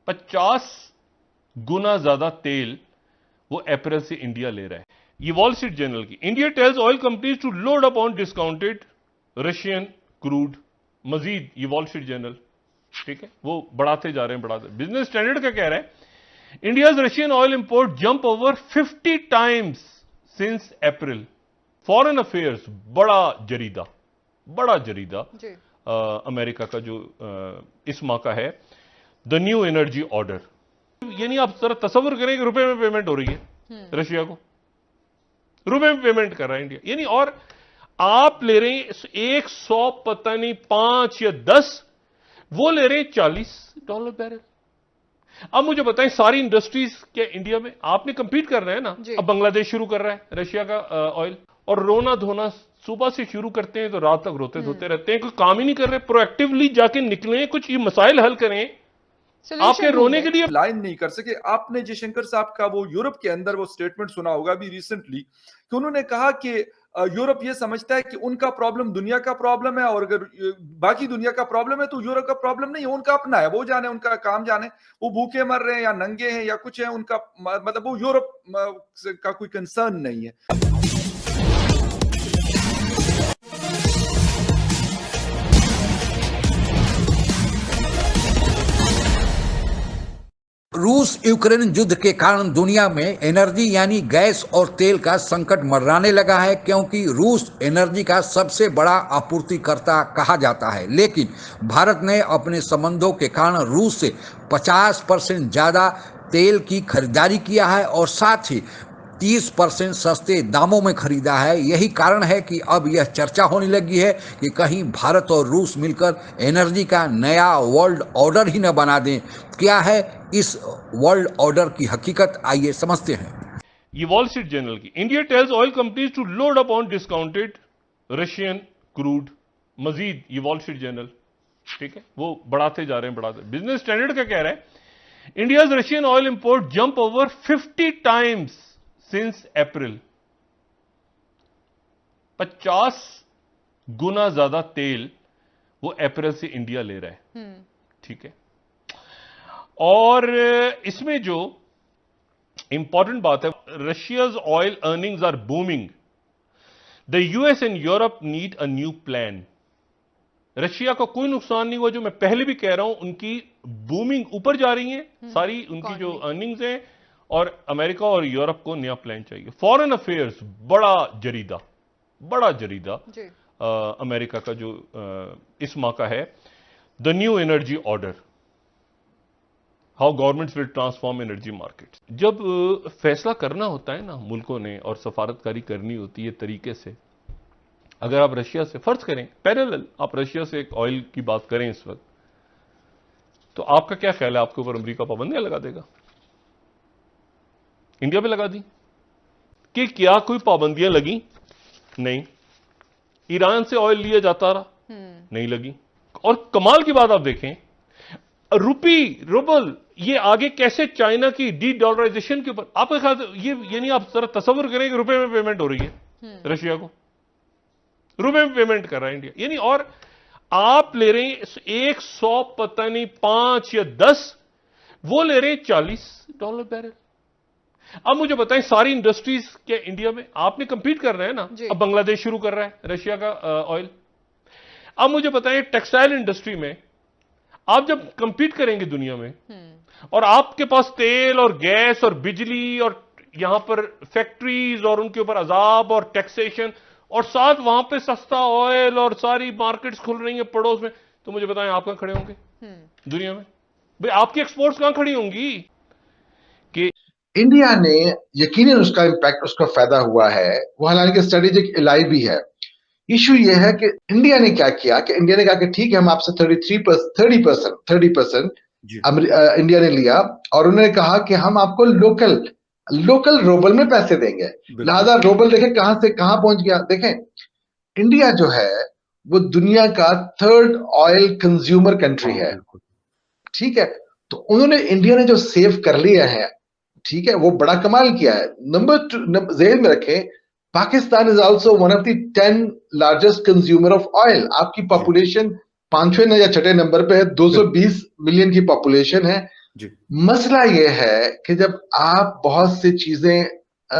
50 गुना ज्यादा तेल वो अप्रैल से इंडिया ले रहा है। ये वॉल स्ट्रीट जर्नल की। India tells oil companies to load up on discounted Russian crude. Majeed, ये वॉल स्ट्रीट जर्नल, ठीक है, वो बढ़ाते जा रहे हैं। बिजनेस स्टैंडर्ड का कह रहा है India's Russian oil import jump over 50 times since April. Foreign affairs बड़ा जरीदा अमेरिका का जो इस माह का है, द न्यू एनर्जी ऑर्डर। यानी आप जरा तस्वर करें कि रुपए में पेमेंट हो रही है रशिया को, रुपए में पेमेंट कर रहा है इंडिया। यानी और आप ले रहे हैं 100, पता नहीं 5 या 10, वो ले रहे हैं $40 बैरल। अब मुझे बताएं, सारी इंडस्ट्रीज क्या इंडिया में आपने कंपीट कर रहे हैं ना। अब बांग्लादेश शुरू कर रहा है रशिया का ऑयल, और रोना धोना सुबह से शुरू करते हैं तो रात तक रोते धोते रहते हैं, कोई काम ही नहीं कर रहे। प्रोएक्टिवली जाके निकलें, कुछ ये मसाइल हल करें। आपके रोने के लिए लाइन नहीं कर सके। आपने जयशंकर साहब का वो यूरोप के अंदर वो स्टेटमेंट सुना होगा अभी रिसेंटली, कि उन्होंने कहा कि यूरोप ये समझता है कि उनका प्रॉब्लम दुनिया का प्रॉब्लम है, और अगर बाकी दुनिया का प्रॉब्लम है तो यूरोप का प्रॉब्लम नहीं है, उनका अपना है, वो जाने, उनका काम जाने, वो भूखे मर रहे हैं या नंगे हैं या कुछ है, उनका मतलब वो यूरोप का कोई कंसर्न नहीं है। रूस यूक्रेन युद्ध के कारण दुनिया में एनर्जी यानी गैस और तेल का संकट मंडराने लगा है, क्योंकि रूस एनर्जी का सबसे बड़ा आपूर्तिकर्ता कहा जाता है। लेकिन भारत ने अपने संबंधों के कारण रूस से 50% ज़्यादा तेल की खरीदारी किया है और साथ ही 30% सस्ते दामों में खरीदा है। यही कारण है कि अब यह चर्चा होने लगी है कि कहीं भारत और रूस मिलकर एनर्जी का नया वर्ल्ड ऑर्डर ही न बना दें। क्या है इस वर्ल्ड ऑर्डर की हकीकत, आइए समझते हैं। ये वॉल स्ट्रीट जर्नल की। India tells oil companies to load up on discounted Russian crude. Majeed, ये वॉल स्ट्रीट जर्नल, ठीक है, वो बढ़ाते जा रहे हैं। बिजनेस स्टैंडर्ड का कह रहा है India's Russian oil import jump over 50 times since April. 50 गुना ज्यादा तेल वो अप्रैल से इंडिया ले रहा है, ठीक है। और इसमें जो इंपॉर्टेंट बात है, Russia's oil earnings are booming, the US and Europe need a new plan. Russia का कोई नुकसान नहीं हुआ, जो मैं पहले भी कह रहा हूं, उनकी बूमिंग ऊपर जा रही है सारी उनकी जो अर्निंग्स हैं, और अमेरिका और यूरोप को नया प्लान चाहिए। फॉरेन अफेयर्स बड़ा जरीदा अमेरिका का जो इस माह का है, the new energy order, how governments will transform energy markets. जब फैसला करना होता है ना मुल्कों ने, और सफारतकारी करनी होती है तरीके से, अगर आप रशिया से फर्ज करें पैरेलल, आप रशिया से एक ऑयल की बात करें इस वक्त, तो आपका क्या ख्याल है, आपके ऊपर अमेरिका पाबंदियां लगा देगा? इंडिया पे लगा दी कि क्या कोई पाबंदियां लगी? नहीं। ईरान से ऑयल लिया जाता रहा, नहीं लगी। और कमाल की बात आप देखें, रूबल ये आगे कैसे चाइना की डी डॉलराइजेशन के ऊपर, आपके ख्याल ये यानी आप जरा तस्वर करें कि रुपए में पेमेंट हो रही है रशिया को, रुपए में पेमेंट कर रहा है इंडिया। यानी और आप ले रहे हैं 100, पता नहीं 5 या 10, वो ले रहे हैं $40 बैरल। अब मुझे बताएं, सारी इंडस्ट्रीज क्या इंडिया में आपने कंपीट कर रहे हैं ना। अब बांग्लादेश शुरू कर रहा है रशिया का ऑयल। अब मुझे बताएं, टेक्सटाइल इंडस्ट्री में आप जब कंपीट करेंगे दुनिया में, और आपके पास तेल और गैस और बिजली और यहां पर फैक्ट्रीज और उनके ऊपर अजाब और टैक्सेशन, और साथ वहां पे सस्ता ऑयल और सारी मार्केट्स खुल रही हैं पड़ोस में, तो मुझे बताएं आप कहां खड़े होंगे दुनिया में? भाई आपकी एक्सपोर्ट्स कहां खड़ी होंगी? कि इंडिया ने यकीनन उसका इंपैक्ट, उसका फायदा हुआ है, वो हालांकि स्ट्रेटेजिक एलाई भी है। इशू ये है कि इंडिया ने क्या किया कि इंडिया ने कहा कि ठीक है, हम आपसे 30% इंडिया ने लिया, और उन्होंने कहा कि हम आपको लोकल रूबल में पैसे देंगे। लिहाजा रूबल देखें कहां से कहां पहुंच गया। देखें इंडिया जो है वो दुनिया का 3rd ऑयल कंज्यूमर कंट्री है, ठीक है। तो उन्होंने, इंडिया ने जो सेव कर लिया है, ठीक है, वो बड़ा कमाल किया है। नंबर 2 जेल में रखें, Pakistan is also one of the 10 largest consumer of oil. आपकी पॉपुलेशन 5वें या 6ठे नंबर पे है, 220 मिलियन की पॉपुलेशन है, जी मसला ये है कि जब आप बहुत सी चीजें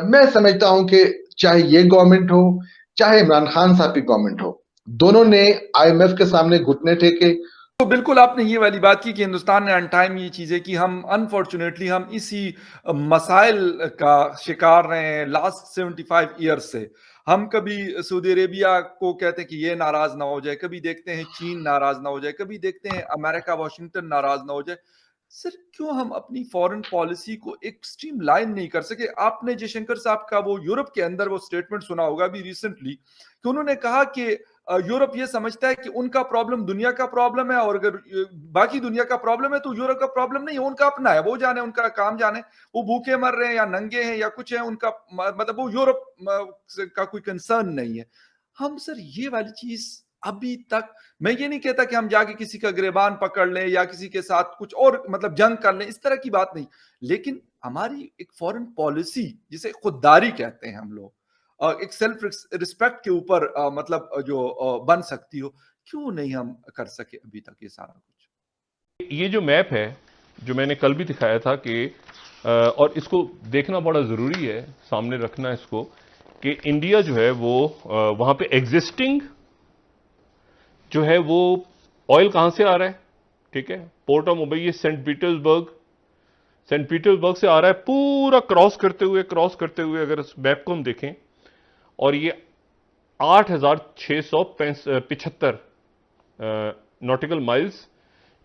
मैं समझता हूं कि चाहे ये गवर्नमेंट हो चाहे इमरान खान साहब की गवर्नमेंट हो, दोनों ने आईएमएफ के सामने घुटने टेके। तो बिल्कुल आपने ये वाली बात की कि हिंदुस्तान ने अनटाइम ये चीजें की, हम अनफॉर्चुनेटली हम इसी मसाइल का शिकार रहे हैं लास्ट 75 ईयर्स से। हम कभी सऊदी अरेबिया को कहते हैं कि ये नाराज ना हो जाए, कभी देखते हैं चीन नाराज ना हो जाए, कभी देखते हैं अमेरिका वाशिंगटन नाराज ना हो जाए। सर क्यों हम अपनी फॉरेन पॉलिसी को एक स्ट्रीम लाइन नहीं कर सके? आपने जयशंकर साहब का वो यूरोप के अंदर वो स्टेटमेंट सुना होगा अभी रिसेंटली, कि उन्होंने कहा कि यूरोप ये समझता है कि उनका प्रॉब्लम दुनिया का प्रॉब्लम है, और अगर बाकी दुनिया का प्रॉब्लम है तो यूरोप का प्रॉब्लम नहीं है, उनका अपना है, वो जाने, उनका काम जाने, वो भूखे मर रहे हैं या नंगे हैं या कुछ है, उनका मतलब वो यूरोप का कोई कंसर्न नहीं है। हम सर ये वाली चीज अभी तक, मैं ये नहीं कहता कि हम जाके किसी का गिरबान पकड़ लें या किसी के साथ कुछ और मतलब जंग कर लें, इस तरह की बात नहीं, लेकिन हमारी एक फॉरेन पॉलिसी जिसे खुददारी कहते हैं हम लोग, एक सेल्फ रिस्पेक्ट के ऊपर मतलब जो बन सकती हो, क्यों नहीं हम कर सके अभी तक ये सारा कुछ? ये जो मैप है जो मैंने कल भी दिखाया था कि और इसको देखना बड़ा जरूरी है, सामने रखना इसको, कि इंडिया जो है वो वहां पे एग्जिस्टिंग जो है वो ऑयल कहां से आ रहा है, ठीक है, port of Mumbai, Saint Petersburg से आ रहा है, पूरा क्रॉस करते हुए अगर इस मैप को हम देखें, और ये 8,675 नॉटिकल माइल्स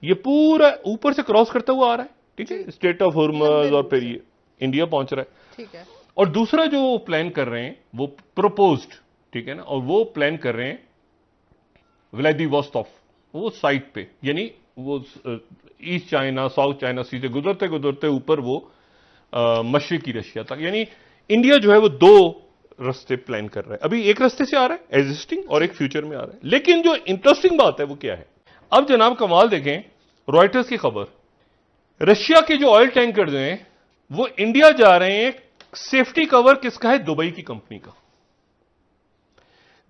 ये पूरा ऊपर से क्रॉस करता हुआ आ रहा है, ठीक है, स्टेट ऑफ हॉर्मज, और फिर ये इंडिया पहुंच रहा है, ठीक है। और दूसरा जो प्लान कर रहे हैं वो प्रपोज्ड, ठीक है ना, और वो प्लान कर रहे हैं व्लादिवोस्तोक, वो साइट पे, यानी वो ईस्ट चाइना साउथ चाइना सी से गुजरते गुजरते ऊपर वो मशरकी रशिया तक, यानी इंडिया जो है वो दो रास्ते प्लान कर रहा है। अभी एक रास्ते से आ रहा है एग्जिस्टिंग, और एक फ्यूचर में आ रहा है। लेकिन जो इंटरेस्टिंग बात है वो क्या है, अब जनाब कमाल देखें, रॉयटर्स की खबर, रशिया के जो ऑयल टैंकर जो हैं वो इंडिया जा रहे हैं, सेफ्टी कवर किसका है, दुबई की कंपनी का।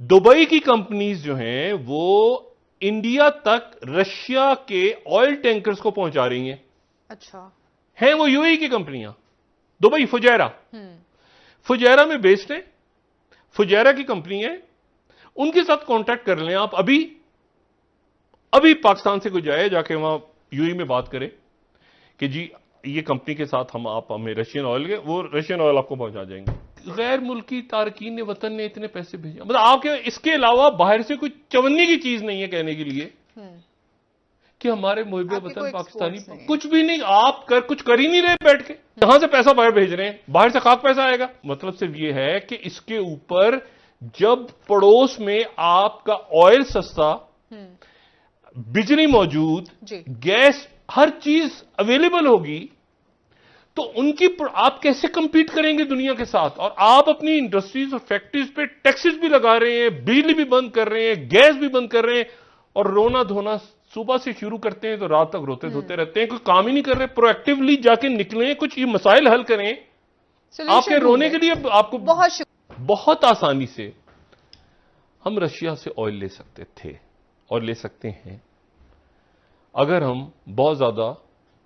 दुबई की कंपनीज जो हैं वो इंडिया तक रशिया के ऑयल टैंकर्स को पहुंचा रही हैं। अच्छा, हैं वो यूएई की कंपनियां, दुबई फुजैरा में बेस्ड है, फुजैरा की कंपनी है, उनके साथ कांटेक्ट कर लें आप। अभी पाकिस्तान से कोई जाए, जाके वहां यूएई में बात करे कि जी ये कंपनी के साथ आप हमें रशियन ऑयल के, वो रशियन ऑयल आपको पहुंचा जाएंगे। गैर मुल्की तारकीन वतन ने इतने पैसे भेजे, मतलब आपके इसके अलावा बाहर से कोई चवन्नी की चीज नहीं है कहने के लिए कि हमारे मुहिब्बे वतन पाकिस्तानी कुछ भी नहीं, आप कुछ कर ही नहीं रहे बैठ के, यहां से पैसा बाहर भेज रहे हैं, बाहर से खाक पैसा आएगा। मतलब सिर्फ ये है कि इसके ऊपर जब पड़ोस में आपका ऑयल सस्ता, बिजली मौजूद, गैस, हर चीज अवेलेबल होगी, तो उनकी आप कैसे कंपीट करेंगे दुनिया के साथ? और आप अपनी इंडस्ट्रीज और फैक्ट्रीज पे टैक्सेस भी लगा रहे हैं, बिजली भी बंद कर रहे हैं, गैस भी बंद कर रहे हैं, और रोना धोना सुबह से शुरू करते हैं तो रात तक रोते धोते रहते हैं, कोई काम ही नहीं कर रहे। प्रोएक्टिवली जाके निकलें, कुछ ये मसाइल हल करें। आपके रोने के लिए आपको बहुत आसानी से हम रशिया से ऑयल ले सकते थे और ले सकते हैं, अगर हम बहुत ज्यादा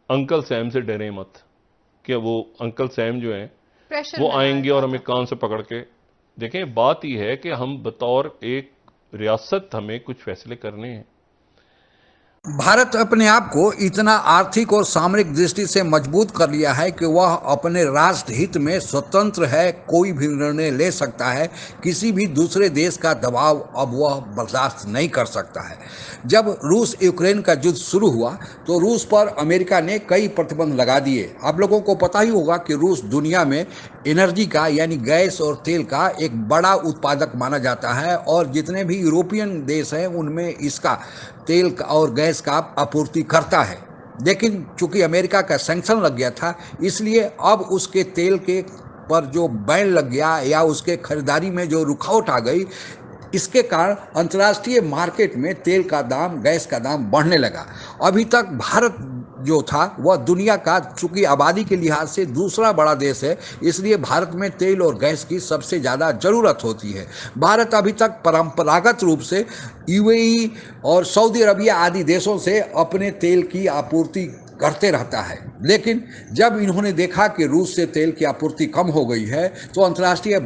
अंकल सैम से डरे मत कि वो अंकल सैम जो हैं वो आएंगे और हमें कान से पकड़ के। देखें, बात यह है कि हम बतौर एक रियासत हमें कुछ फैसले करने हैं। भारत अपने आप को इतना आर्थिक और सामरिक दृष्टि से मजबूत कर लिया है कि वह अपने राष्ट्र हित में स्वतंत्र है, कोई भी निर्णय ले सकता है, किसी भी दूसरे देश का दबाव अब वह बर्दाश्त नहीं कर सकता है। जब रूस यूक्रेन का युद्ध शुरू हुआ तो रूस पर अमेरिका ने कई प्रतिबंध लगा दिए। आप लोगों को पता ही होगा कि रूस दुनिया में एनर्जी का यानी गैस और तेल का एक बड़ा उत्पादक माना जाता है, और जितने भी यूरोपियन देश हैं उनमें इसका तेल और गैस का आपूर्ति करता है। लेकिन चूंकि अमेरिका का सैंक्शन लग गया था, इसलिए अब उसके तेल के पर जो बैन लग गया या उसके खरीदारी में जो रुकावट आ गई, इसके कारण अंतर्राष्ट्रीय मार्केट में तेल का दाम, गैस का दाम बढ़ने लगा। अभी तक भारत जो था वह दुनिया का चूंकि आबादी के लिहाज से दूसरा बड़ा देश है, इसलिए भारत में तेल और गैस की सबसे ज़्यादा ज़रूरत होती है। भारत अभी तक परंपरागत रूप से यूएई और सऊदी अरबिया आदि देशों से अपने तेल की आपूर्ति करते रहता है। लेकिन जब इन्होंने देखा कि रूस से तेल की आपूर्ति कम हो गई है, तो अंतर्राष्ट्रीय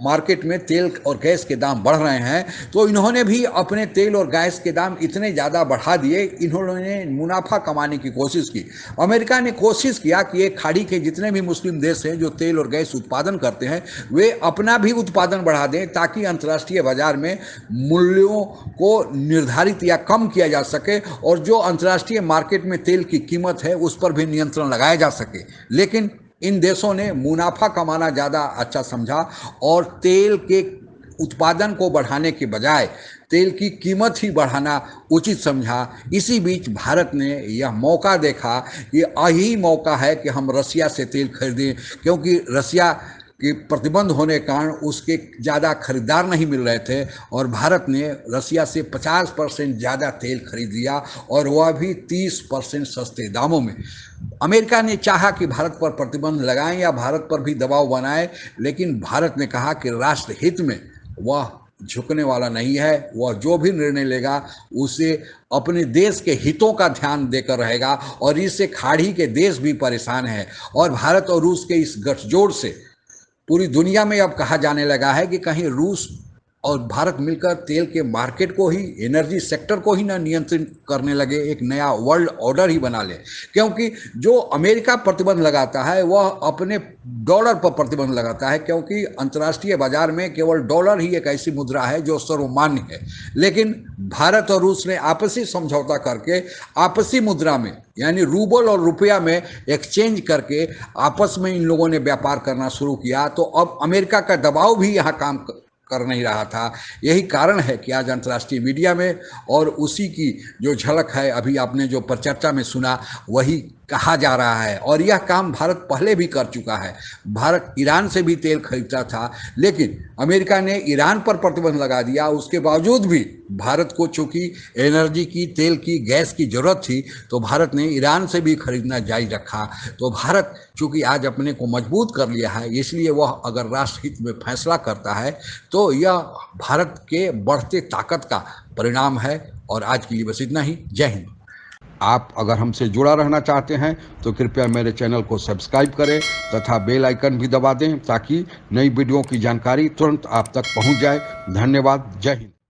मार्केट में तेल और गैस के दाम बढ़ रहे हैं, तो इन्होंने भी अपने तेल और गैस के दाम इतने ज़्यादा बढ़ा दिए, इन्होंने मुनाफा कमाने की कोशिश की। अमेरिका ने कोशिश किया कि एक खाड़ी के जितने भी मुस्लिम देश हैं जो तेल और गैस उत्पादन करते हैं, वे अपना भी उत्पादन बढ़ा दें ताकि अंतर्राष्ट्रीय बाजार में मूल्यों को निर्धारित या कम किया जा सके और जो अंतर्राष्ट्रीय मार्केट में तेल की कीमत है उस पर भी नियंत्रण लगाया जा सके। लेकिन इन देशों ने मुनाफा कमाना ज़्यादा अच्छा समझा और तेल के उत्पादन को बढ़ाने के बजाय तेल की कीमत ही बढ़ाना उचित समझा। इसी बीच भारत ने यह मौका देखा कि यही मौका है कि हम रसिया से तेल खरीदें, क्योंकि रसिया के प्रतिबंध होने के कारण उसके ज़्यादा खरीदार नहीं मिल रहे थे और भारत ने रसिया से 50% ज़्यादा तेल खरीद लिया और वह भी 30% सस्ते दामों में। अमेरिका ने चाहा कि भारत पर प्रतिबंध लगाएं या भारत पर भी दबाव बनाए, लेकिन भारत ने कहा कि राष्ट्र हित में वह झुकने वाला नहीं है। वह जो भी निर्णय लेगा उसे अपने देश के हितों का ध्यान देकर रहेगा और इससे खाड़ी के देश भी परेशान हैं। और भारत और रूस के इस गठजोड़ से पूरी दुनिया में अब कहा जाने लगा है कि कहीं रूस और भारत मिलकर तेल के मार्केट को ही, एनर्जी सेक्टर को ही ना नियंत्रित करने लगे, एक नया वर्ल्ड ऑर्डर ही बना ले। क्योंकि जो अमेरिका प्रतिबंध लगाता है वह अपने डॉलर पर प्रतिबंध लगाता है, क्योंकि अंतर्राष्ट्रीय बाजार में केवल डॉलर ही एक ऐसी मुद्रा है जो सर्वमान्य है। लेकिन भारत और रूस ने आपसी समझौता करके आपसी मुद्रा में यानी रूबल और रुपया में एक्सचेंज करके आपस में इन लोगों ने व्यापार करना शुरू किया। तो अब अमेरिका का दबाव भी यहाँ काम कर नहीं रहा था। यही कारण है कि आज अंतर्राष्ट्रीय मीडिया में और उसी की जो झलक है अभी आपने जो परिचर्चा में सुना वही कहा जा रहा है। और यह काम भारत पहले भी कर चुका है। भारत ईरान से भी तेल खरीदता था, लेकिन अमेरिका ने ईरान पर प्रतिबंध लगा दिया। उसके बावजूद भी भारत को चूंकि एनर्जी की, तेल की, गैस की जरूरत थी तो भारत ने ईरान से भी खरीदना जारी रखा। तो भारत चूंकि आज अपने को मजबूत कर लिया है, इसलिए वह अगर राष्ट्र हित में फैसला करता है तो यह भारत के बढ़ते ताकत का परिणाम है। और आज के लिए बस इतना ही। जय हिंद। आप अगर हमसे जुड़ा रहना चाहते हैं तो कृपया मेरे चैनल को सब्सक्राइब करें तथा बेल आइकन भी दबा दें ताकि नई वीडियो की जानकारी तुरंत आप तक पहुंच जाए। धन्यवाद। जय हिंद।